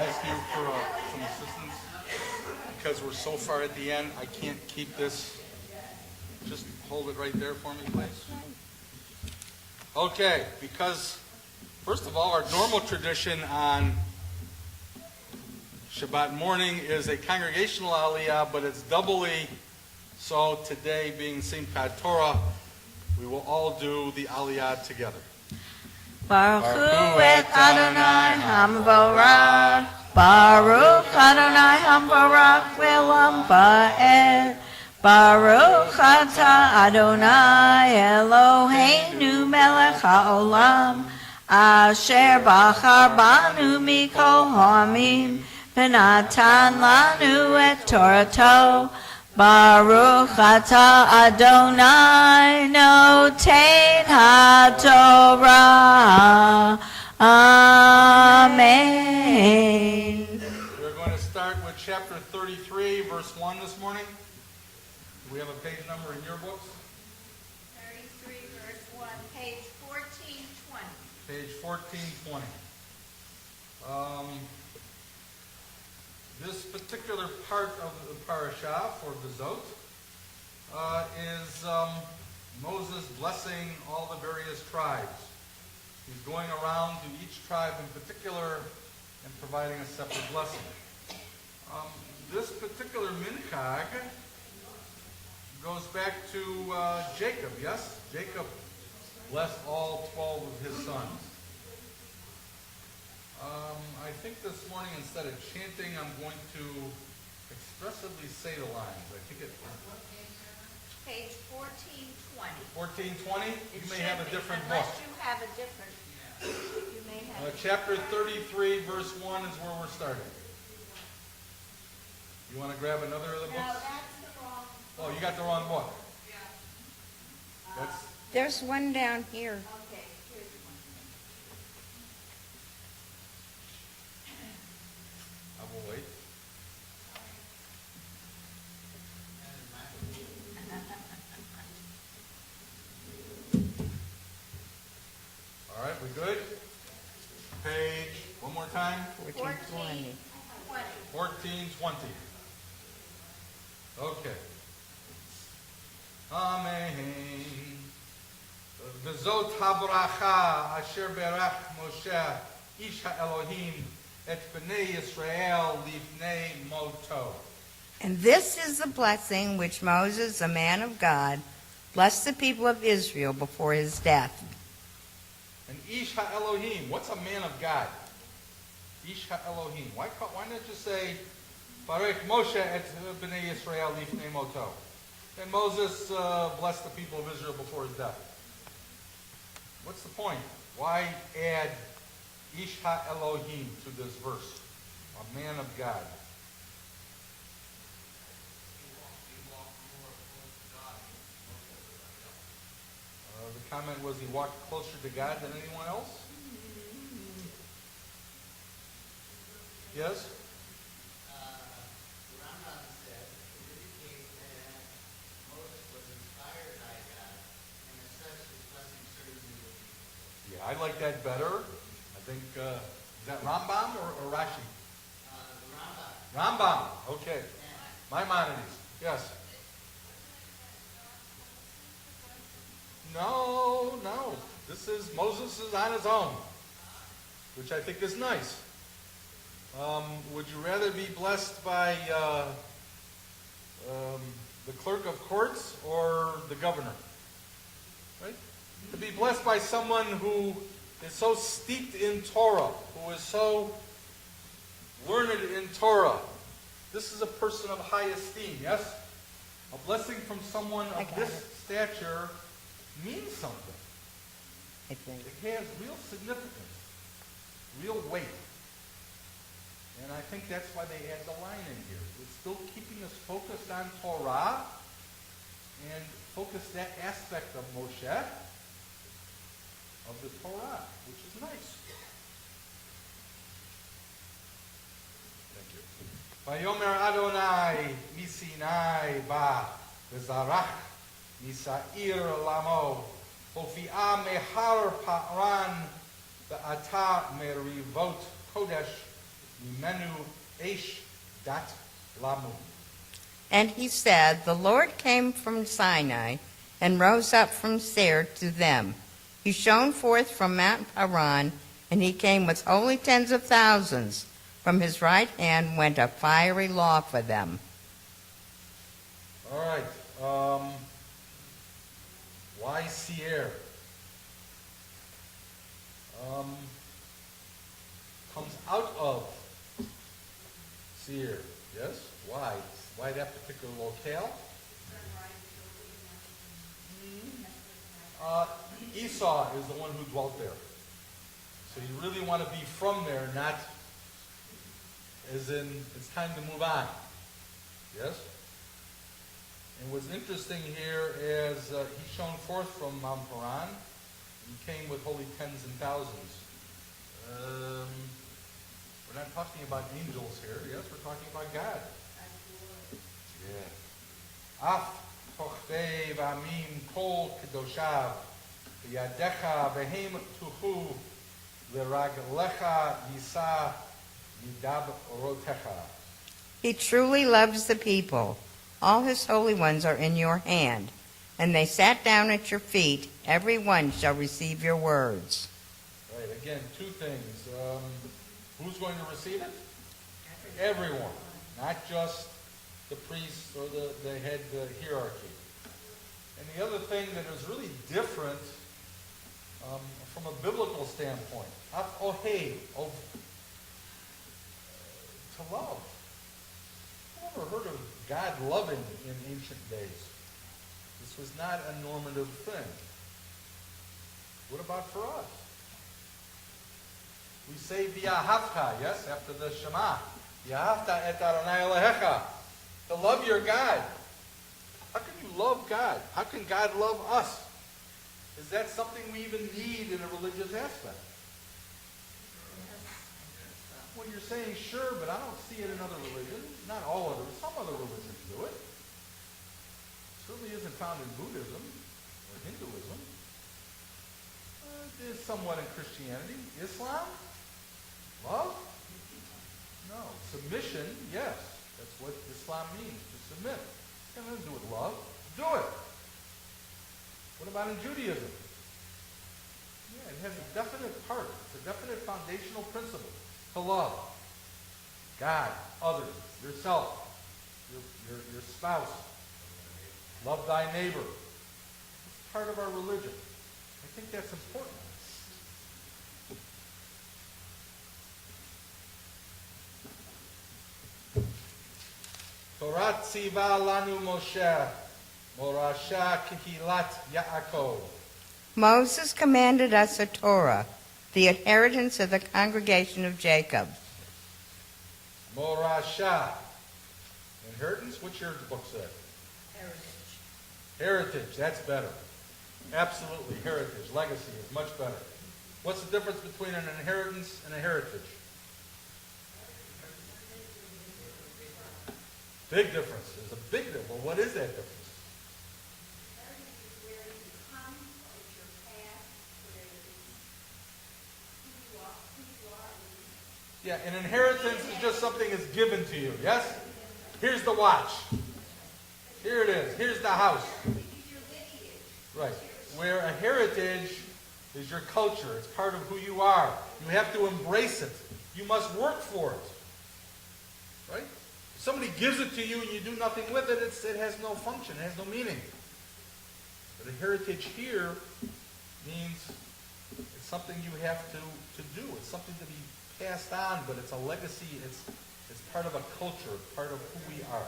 ask you for some assistance because we're so far at the end. I can't keep this. Just hold it right there for me, please. Okay, because first of all, our normal tradition on Shabbat morning is a congregational aliyah, but it's doubly so today being Simchat Torah. We will all do the aliyah together. Baruch Hu et Adonai Hamvorach, Baruch Adonai Hamvorach Ve'olam Ba'ed, Baruch Atah Adonai Eloheinu Melech HaOlam, Asher Bachar Banu Mikol Ha'amim, V'natan Lanu et Torato, Baruch Atah Adonai Noten HaTorah. Amen. We're going to start with chapter 33, verse 1 this morning. Do we have a page number in your books? 33, verse 1, page 1420. Page 1420. This particular part of the parasha for Bezot is Moses blessing all the various tribes. He's going around to each tribe in particular and providing a separate blessing. This particular minchag goes back to Jacob, yes? Jacob blessed all 12 of his sons. I think this morning, instead of chanting, I'm going to expressively say the lines. I think it... Page 1420. 1420? You may have a different book. Unless you have a different... You may have... Chapter 33, verse 1 is where we're starting. You want to grab another of the books? No, that's the wrong book. Oh, you got the wrong book. That's... There's one down here. Okay, here's one. I will wait. All right, we good? Page, one more time. 1420. 1420. Okay. Amen. Bezot habracha asher berach Moshe ish ha'Elohim et bnei Yisrael lifnei moto. And this is the blessing which Moses, the man of God, blessed the people of Israel before his death. And ish ha'Elohim, what's a man of God? Ish ha'Elohim. Why not just say Barech Moshe et bnei Yisrael lifnei moto? And Moses blessed the people of Israel before his death. What's the point? Why add Ish ha-Elohim to this verse? A man of God. The comment was he walked closer to God than anyone else? Yes? I like that better. I think, is that Rambam or Rashi? Rambam. Rambam, okay. Maimonides, yes. No. This is, Moses is on his own, which I think is nice. Would you rather be blessed by the clerk of courts or the governor? Right? To be blessed by someone who is so steeped in Torah, who is so learned in Torah. This is a person of high esteem, yes? A blessing from someone of this stature means something. I think. It has real significance, real weight. And I think that's why they add the line in here. It's still keeping us focused on Torah and focus that aspect of Moshe, of the Torah, which is nice. Thank you. Vayomer Adonai misinai ba v'zarach misair lamo hofi'a mehar pa'ran ve'ata merivot kodesh mimenu eish dat lamu. And he said, The Lord came from Sinai and rose up from Seir to them. He shone forth from Mount Paran, and he came with holy tens of thousands. From his right hand went a fiery law for them. All right. Why Seir? Comes out of Seir. Yes? Why? Why that particular locale? Esau is the one who dwelt there. So you really want to be from there, not as in it's time to move on. Yes? And what's interesting here is he shone forth from Mount Paran and came with holy tens and thousands. We're not talking about angels here. Yes, we're talking about God. Yeah. Af tochvei v'amim kol kedoshav v'yadecha v'hem tuchu l'raglecha yisa yidab rotecha. He truly loves the people. All his holy ones are in your hand. And they sat down at your feet. Every one shall receive your words. Right, again, two things. Who's going to receive it? Everyone. Not just the priests or the head hierarchy. And the other thing that is really different from a biblical standpoint, to love. I've never heard of God loving in ancient days. This was not a normative thing. What about for us? We say v'yahavta, yes, after the Shema. V'yahavta et Adonai Elohecha. To love your God. How can you love God? How can God love us? Is that something we even need in a religious aspect? Well, you're saying sure, but I don't see it in other religions. Not all of them. Some other religions do it. Certainly isn't found in Buddhism or Hinduism. It is somewhat in Christianity. Islam? Love? No. Submission? Yes. That's what Islam means, to submit. It's got nothing to do with love. Do it. What about in Judaism? Yeah, it has a definite part. It's a definite foundational principle. To love God, others, yourself, your spouse. Love thy neighbor. It's part of our religion. I think that's important. Torah tziva lanu Moshe, morasha kihilat Yaakov. Moses commanded us a Torah, the inheritance of the congregation of Jacob. Morasha. Inheritance? What's your book say? Heritage. That's better. Absolutely. Heritage. Legacy is much better. What's the difference between an inheritance and a heritage? Big difference. There's a big difference. Well, what is that difference? Yeah, an inheritance is just something that's given to you, yes? Here's the watch. Here it is. Here's the house. Right. Where a heritage is your culture. It's part of who you are. You have to embrace it. You must work for it. Right? If somebody gives it to you and you do nothing with it, it has no function. It has no meaning. But a heritage here means it's something you have to do. It's something to be passed on, but it's a legacy. It's part of a culture, part of who we are.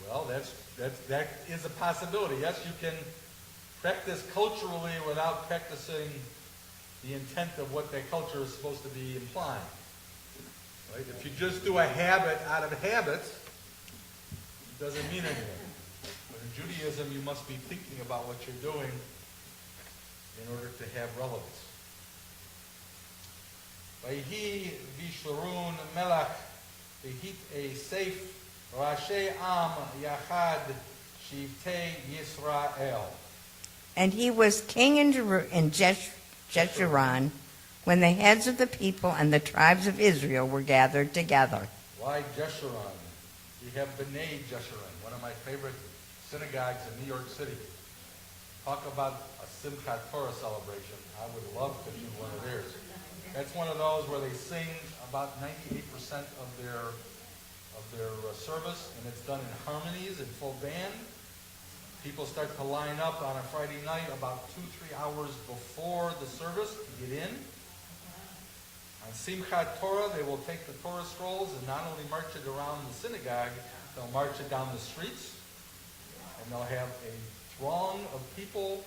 Well, that is a possibility. Yes, you can practice culturally without practicing the intent of what that culture is supposed to be implying. Right? If you just do a habit out of habit, it doesn't mean anything. But in Judaism, you must be thinking about what you're doing in order to have relevance. Vayhi visharun melach v'hit a safe Rashi Am Yachad Shivtei Yisrael. And he was king in Jeshurun when the heads of the people and the tribes of Israel were gathered together. Why Jeshurun? We have B'nai Jeshurun, one of my favorite synagogues in New York City. Talk about a Simchat Torah celebration. I would love to do one of theirs. That's one of those where they sing about 98% of their service, and it's done in harmonies in full band. People start to line up on a Friday night about 2-3 hours before the service to get in. On Simchat Torah, they will take the Torah scrolls and not only march it around the synagogue, they'll march it down the streets, and they'll have a throng of people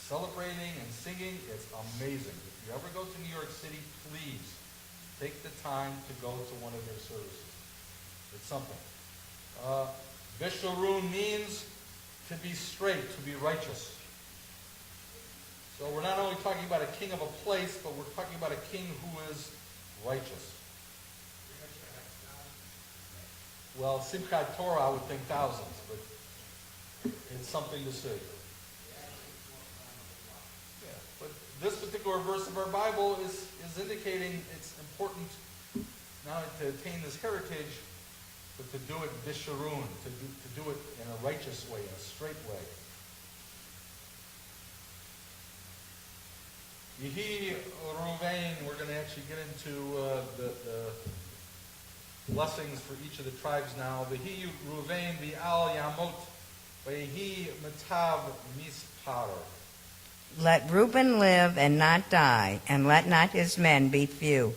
celebrating and singing. It's amazing. If you ever go to New York City, please take the time to go to one of their services. It's something. Bishurun means to be straight, to be righteous. So we're not only talking about a king of a place, but we're talking about a king who is righteous. Well, Simchat Torah, I would think thousands, but it's something to see. Yeah, but this particular verse of our Bible is indicating it's important not only to attain this heritage, but to do it bishurun, to do it in a righteous way, in a straight way. Yehi Ruvain, we're going to actually get into the blessings for each of the tribes now. Yehi Ruvain bi'al yamot, ve'yehi matav mispar. Let Reuben live and not die, and let not his men be few.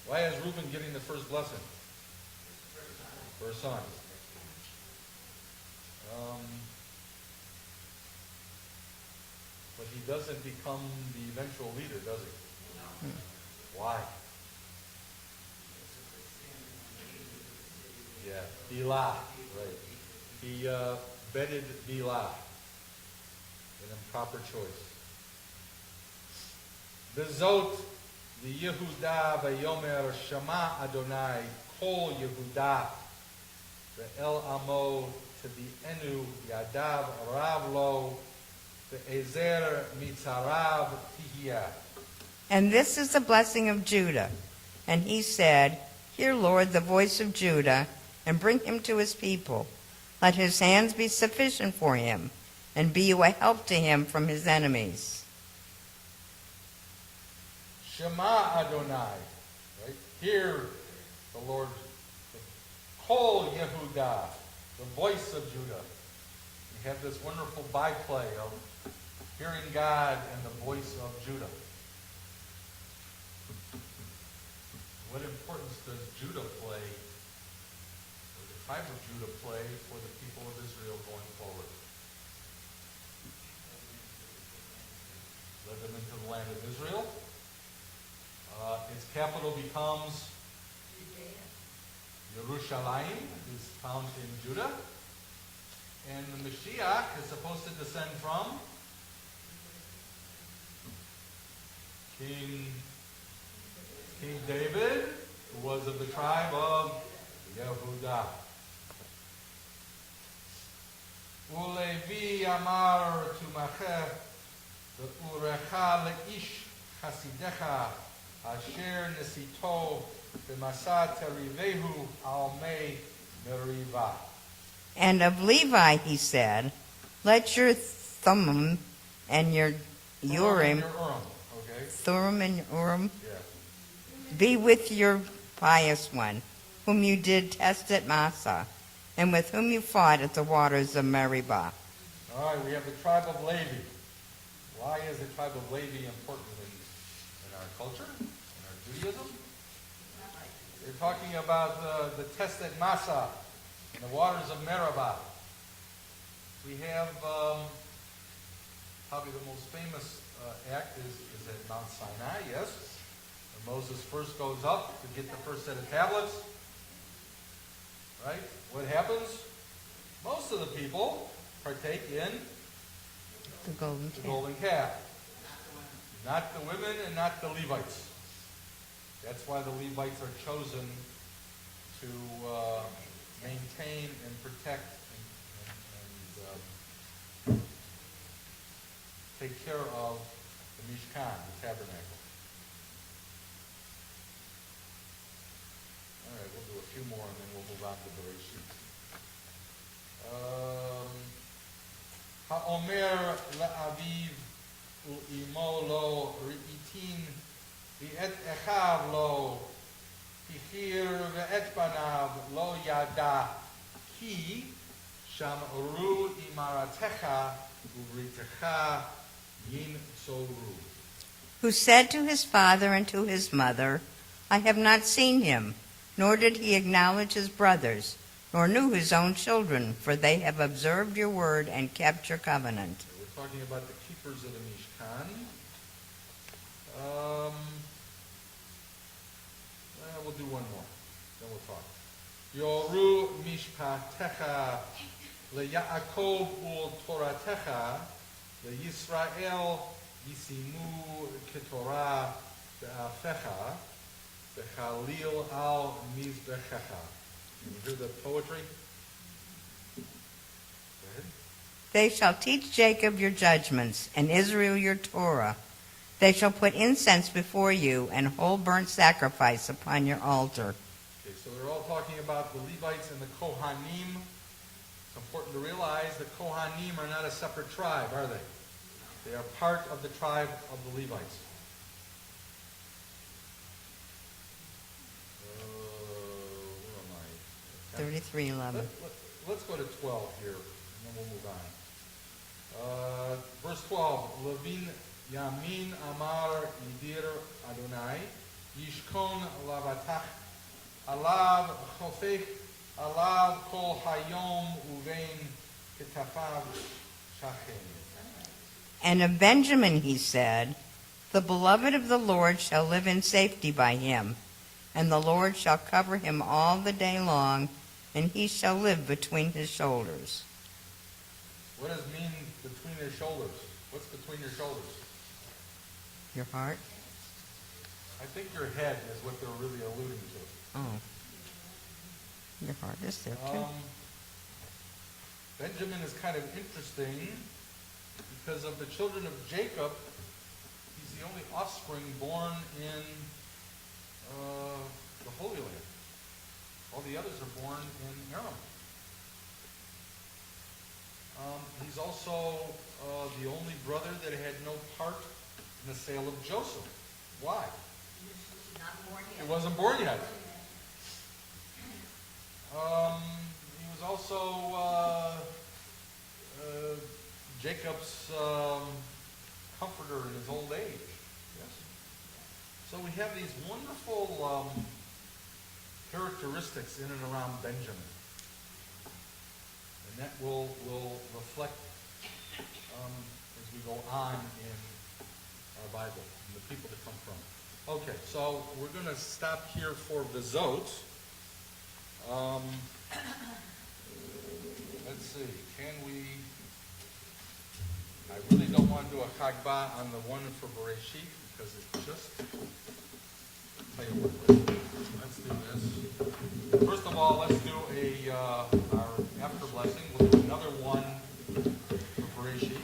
Why is Reuben getting the first blessing? For a son. But he doesn't become the eventual leader, does he? Why? Yeah, Bilah, right. He bedded Bilah. An improper choice. Bezot the Yehuda v'yomer Shema Adonai Kol Yehuda ve'el Amo Tedi'enu Yadav Rav Lo ve'ezer Mitzarav Tihiyah. And this is the blessing of Judah. And he said, Hear, Lord, the voice of Judah, and bring him to his people. Let his hands be sufficient for him, and be you a help to him from his enemies. Shema Adonai, right? Hear the Lord, Kol Yehuda, the voice of Judah. We have this wonderful byplay of hearing God and the voice of Judah. What importance does Judah play, or the tribe of Judah play, for the people of Israel going forward? Led them into the land of Israel. Its capital becomes Yerushalayim, is found in Judah. And the Mashiach is supposed to descend from King David, who was of the tribe of Yehuda. Ulevi amar tumacheh ve'urecha leish chasidecha asher nesito b'masa terivehu al mei meriva. And of Levi he said, Let your Thummim and your Urim, Okay. Thummim and Urim, Yeah. be with your pious one, whom you did test at Massah, and with whom you fought at the waters of Meribah. All right, we have the tribe of Levi. Why is the tribe of Levi important in our culture, in our Judaism? They're talking about the test at Massah, in the waters of Meribah. We have probably the most famous act is at Mount Sinai, yes? When Moses first goes up to get the first set of tablets. Right? What happens? Most of the people partake in The golden the calf. golden calf. Not the women and not the Levites. That's why the Levites are chosen to maintain and protect and take care of the Mishkan, the tabernacle. All right, we'll do a few more and then we'll move on to Bereshit. Ha'omer la'aviv u'imo lo ri'itin v'et echav lo hichir v'et banav lo yada ki sham'oru imaratecha u'britecha yin soru. Who said to his father and to his mother, I have not seen him, nor did he acknowledge his brothers, nor knew his own children, for they have observed your word and kept your covenant. We're talking about the keepers of the Mishkan. We'll do one more, then we'll talk. Yoru mishpatecha leYaakov u'toratecha leYisrael yisimu ketorah be'afecha bechalil al mizbechecha. You hear the poetry? Go ahead. They shall teach Jacob your judgments, and Israel your Torah. They shall put incense before you, and whole burnt sacrifice upon your altar. Okay, so they're all talking about the Levites and the Kohanim. It's important to realize the Kohanim are not a separate tribe, are they? They are part of the tribe of the Levites. Where am I? 33:11. Let's go to 12 here, and then we'll move on. Verse 12, Levin Yamin Amar Yidir Adonai, Yishkon Lavatach, Alav Chofech, Alav Kol Hayom Uvein Ketafav Shachem. And of Benjamin he said, the beloved of the Lord shall live in safety by him, and the Lord shall cover him all the day long, and he shall live between his shoulders. What does mean between their shoulders? What's between your shoulders? Your heart? I think your head is what they're really alluding to. Oh. Your heart is there too. Benjamin is kind of interesting because of the children of Jacob, he's the only offspring born in the Holy Land. All the others are born in Aram. He's also the only brother that had no part in the sale of Joseph. Why? Not born He yet. wasn't born yet. He was also Jacob's comforter in his old age. Yes. So we have these wonderful characteristics in and around Benjamin. And that will reflect as we go on in our Bible and the people that come from. Okay, so we're going to stop here for Bezot. Let's see, can we... I really don't want to do a Chagbah on the one for Bereshit because it's just... Tell you what, let's do this. First of all, let's do our after blessing. We'll do another one for Bereshit.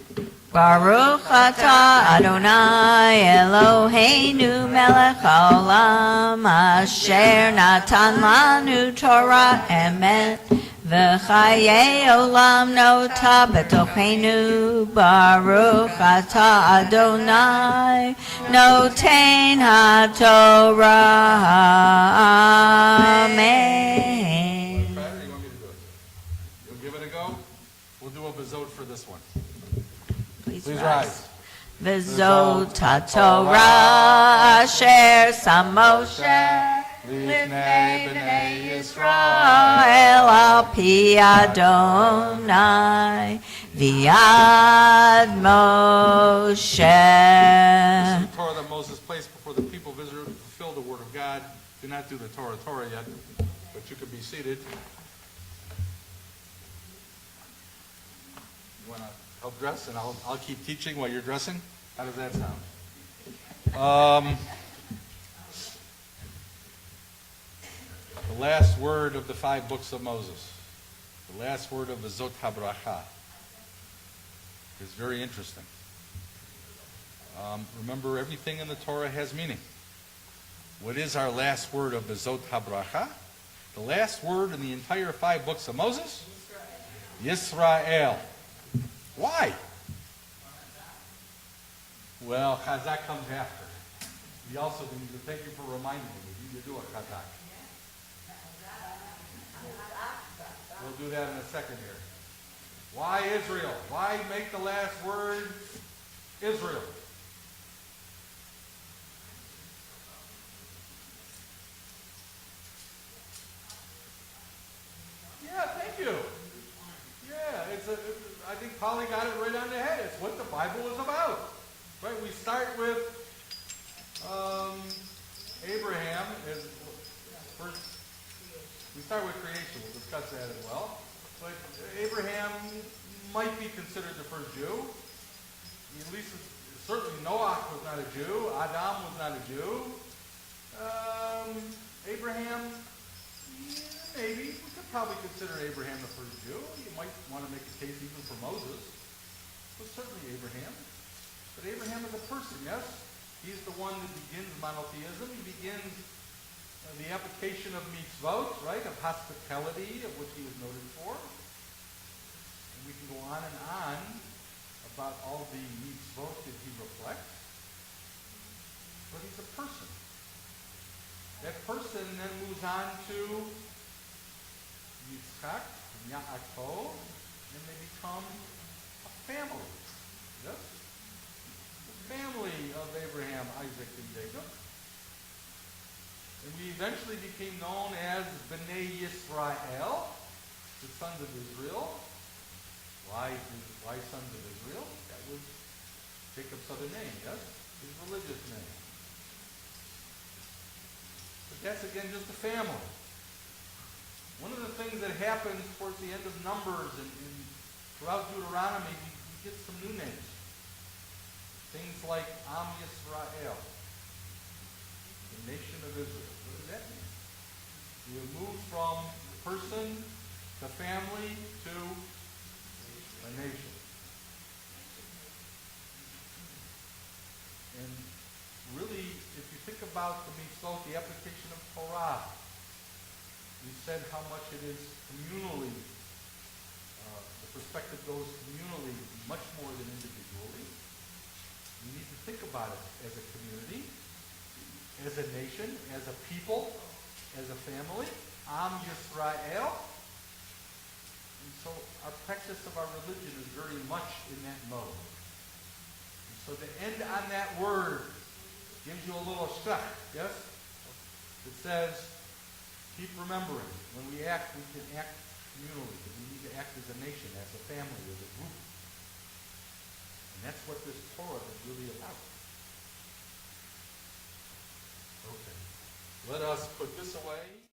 Baruch atah Adonai Eloheinu melech haolam asher natan lanu Torah emet v'chayei olam nota betochenu. Baruch atah Adonai noten haTorah. Amen. What pattern do you want me to do it? You'll give it a go? We'll do a Bezot for this one. Please rise. V'zot haTorah asher sam Moshe Lifnei b'nei Israel al pi Adonai v'yad Moshe. This is the Torah that Moses placed before the people of Israel to fulfill the word of God. Do not do the Torah yet, but you could be seated. You want to help dress, and I'll keep teaching while you're dressing? How does that sound? the last word of the 5 books of Moses, the last word of the Zot HaBracha, is very interesting. Remember, everything in the Torah has meaning. What is our last word of the Zot HaBracha? The last word in the entire 5 books of Moses? Yisrael. Why? Well, Chazak comes after. We also need to thank you for reminding me. We need to do a Chazak. We'll do that in a second here. Why Israel? Why make the last word Israel? Yeah, thank you. Yeah, I think Polly got it right on the head. It's what the Bible is about. Right? We start with Abraham as first. We start with creation. We'll discuss that as well. But Abraham might be considered the first Jew. At least, certainly Noah was not a Jew. Adam was not a Jew. Abraham, yeah, maybe. We could probably consider Abraham the first Jew. You might want to make a case even for Moses. But certainly Abraham. But Abraham is a person, yes? He's the one that begins monotheism. He begins the application of mitzvot, right, of hospitality, of which he was noted for. And we can go on and on about all the mitzvot that he reflects. But he's a person. That person then moves on to Yitzchak, Yaakov, and they become a family. Yes? The family of Abraham, Isaac, and Jacob. And we eventually became known as Bnei Yisrael, the sons of Israel. Why sons of Israel? That was Jacob's other name, yes? His religious name. But that's again just a family. One of the things that happens towards the end of Numbers and throughout Deuteronomy, we get some new names. Things like Am Yisrael, the nation of Israel. What does that mean? You move from person to family to a nation. And really, if you think about the mitzvot, the application of Torah, we said how much it is communally, the perspective goes communally much more than individually. We need to think about it as a community, as a nation, as a people, as a family. Am Yisrael. And so our practice of our religion is very much in that mode. And so to end on that word gives you a little shach, yes? It says, keep remembering, when we act, we can act communally. We need to act as a nation, as a family, as a group. And that's what this Torah is really about. Okay. Let us put this away.